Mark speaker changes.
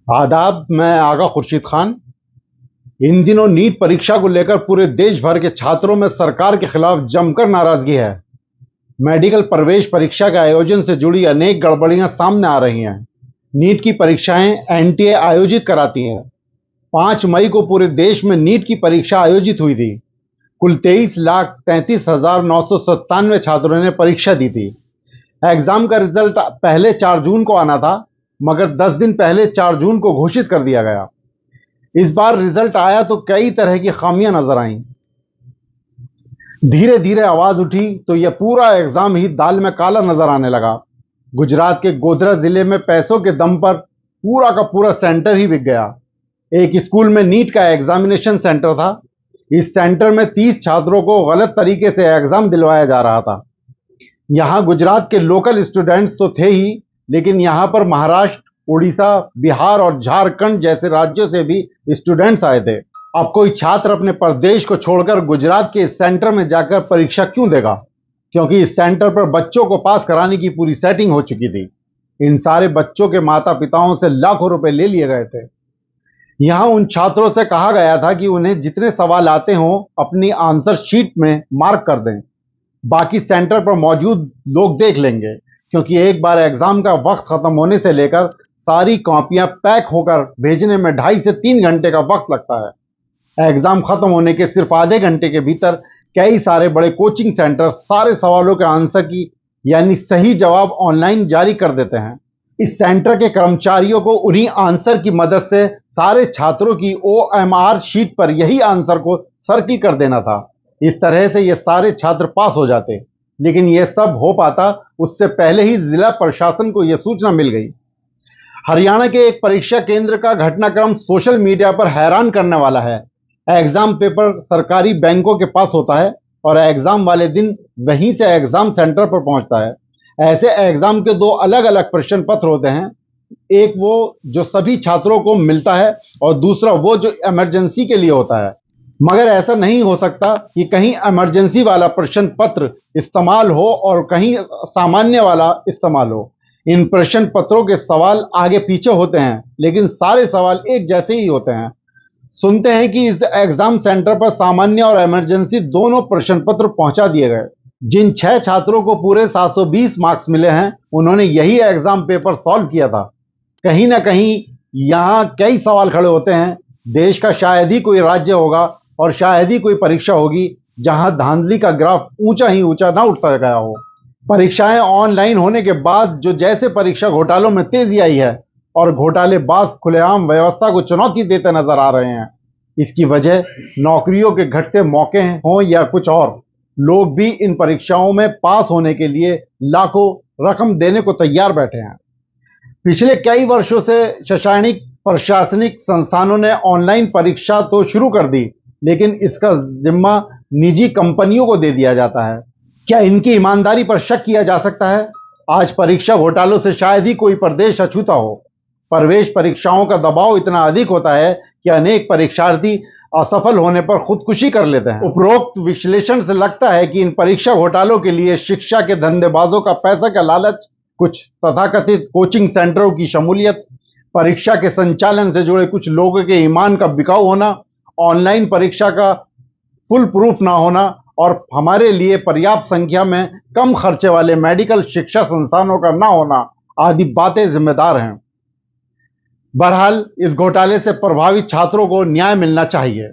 Speaker 1: आदाब। मैं आगा खुर्शीद खान। इन दिनों नीट परीक्षा को लेकर पूरे देश भर के छात्रों में सरकार के खिलाफ जमकर नाराजगी है। मेडिकल प्रवेश परीक्षा के आयोजन से जुड़ी अनेक गड़बड़ियां सामने आ रही हैं। नीट की परीक्षाएं एनटीए आयोजित कराती है। 5 मई को पूरे देश में नीट की परीक्षा आयोजित हुई थी। कुल 23,33,997 छात्रों ने परीक्षा दी थी। एग्जाम का रिजल्ट पहले 4 जून को आना था, मगर 10 दिन पहले 4 जून को घोषित कर दिया गया। इस बार रिजल्ट आया तो कई तरह की खामियां नजर आईं। धीरे धीरे आवाज उठी तो यह पूरा एग्जाम ही दाल में काला नजर आने लगा। गुजरात के गोधरा जिले में पैसों के दम पर पूरा का पूरा सेंटर ही बिक गया। एक स्कूल में नीट का एग्जामिनेशन सेंटर था। इस सेंटर में 30 छात्रों को गलत तरीके से एग्जाम दिलवाया जा रहा था। यहां गुजरात के लोकल स्टूडेंट्स तो थे ही, लेकिन यहां पर महाराष्ट्र, उड़ीसा, बिहार और झारखंड जैसे राज्यों से भी स्टूडेंट्स आए थे। अब कोई छात्र अपने प्रदेश को छोड़कर गुजरात के इस सेंटर में जाकर परीक्षा क्यों देगा? क्योंकि इस सेंटर पर बच्चों को पास कराने की पूरी सेटिंग हो चुकी थी। इन सारे बच्चों के माता पिताओं से लाखों रुपए ले लिए गए थे। यहां उन छात्रों से कहा गया था कि उन्हें जितने सवाल आते हों अपनी आंसर शीट में मार्क कर दें, बाकी सेंटर पर मौजूद लोग देख लेंगे। क्योंकि एक बार एग्जाम का वक्त खत्म होने से लेकर सारी कॉपियां पैक होकर भेजने में 2.5 से 3 घंटे का वक्त लगता है। एग्जाम खत्म होने के सिर्फ आधे घंटे के भीतर कई सारे बड़े कोचिंग सेंटर सारे सवालों के आंसर की यानी सही जवाब ऑनलाइन जारी कर देते हैं। इस सेंटर के कर्मचारियों को उन्हीं आंसर की मदद से सारे छात्रों की OMR शीट पर यही आंसर को सर्किल कर देना था। इस तरह से ये सारे छात्र पास हो जाते। लेकिन यह सब हो पाता उससे पहले ही जिला प्रशासन को यह सूचना मिल गई। हरियाणा के एक परीक्षा केंद्र का घटनाक्रम सोशल मीडिया पर हैरान करने वाला है। एग्जाम पेपर सरकारी बैंकों के पास होता है और एग्जाम वाले दिन वहीं से एग्जाम सेंटर पर पहुंचता है। ऐसे एग्जाम के 2 अलग अलग प्रश्न पत्र होते हैं। एक वो जो सभी छात्रों को मिलता है और दूसरा वो जो इमरजेंसी के लिए होता है। मगर ऐसा नहीं हो सकता कि कहीं इमरजेंसी वाला प्रश्न पत्र इस्तेमाल हो और कहीं सामान्य वाला इस्तेमाल हो। इन प्रश्न पत्रों के सवाल आगे पीछे होते हैं, लेकिन सारे सवाल एक जैसे ही होते हैं। सुनते हैं कि इस एग्जाम सेंटर पर सामान्य और इमरजेंसी दोनों प्रश्न पत्र पहुंचा दिए गए। जिन 6 छात्रों को पूरे 720 मार्क्स मिले हैं, उन्होंने यही एग्जाम पेपर सॉल्व किया था। कहीं ना कहीं यहां कई सवाल खड़े होते हैं। देश का शायद ही कोई राज्य होगा और शायद ही कोई परीक्षा होगी जहां धांधली का ग्राफ ऊंचा ही ऊंचा ना उठता गया हो। परीक्षाएं ऑनलाइन होने के बाद जो जैसे परीक्षा घोटालों में तेजी आई है और घोटालेबाज खुलेआम व्यवस्था को चुनौती देते नजर आ रहे हैं। इसकी वजह नौकरियों के घटते मौके हों या कुछ और, लोग भी इन परीक्षाओं में पास होने के लिए लाखों रकम देने को तैयार बैठे हैं। पिछले कई वर्षों से शैक्षणिक प्रशासनिक संस्थानों ने ऑनलाइन परीक्षा तो शुरू कर दी, लेकिन इसका जिम्मा निजी कंपनियों को दे दिया जाता है। क्या इनकी ईमानदारी पर शक किया जा सकता है? आज परीक्षा घोटालों से शायद ही कोई प्रदेश अछूता हो। प्रवेश परीक्षाओं का दबाव इतना अधिक होता है कि अनेक परीक्षार्थी असफल होने पर खुदकुशी कर लेते हैं। उपरोक्त विश्लेषण से लगता है कि इन परीक्षा घोटालों के लिए शिक्षा के धंधेबाजों का पैसा का लालच, कुछ तथाकथित कोचिंग सेंटरों की शमूलियत, परीक्षा के संचालन से जुड़े कुछ लोगों के ईमान का बिकाऊ होना, ऑनलाइन परीक्षा का फुल प्रूफ ना होना और हमारे लिए पर्याप्त संख्या में कम खर्चे वाले मेडिकल शिक्षा संस्थानों का ना होना आदि बातें जिम्मेदार हैं। बहरहाल इस घोटाले से प्रभावित छात्रों को न्याय मिलना चाहिए।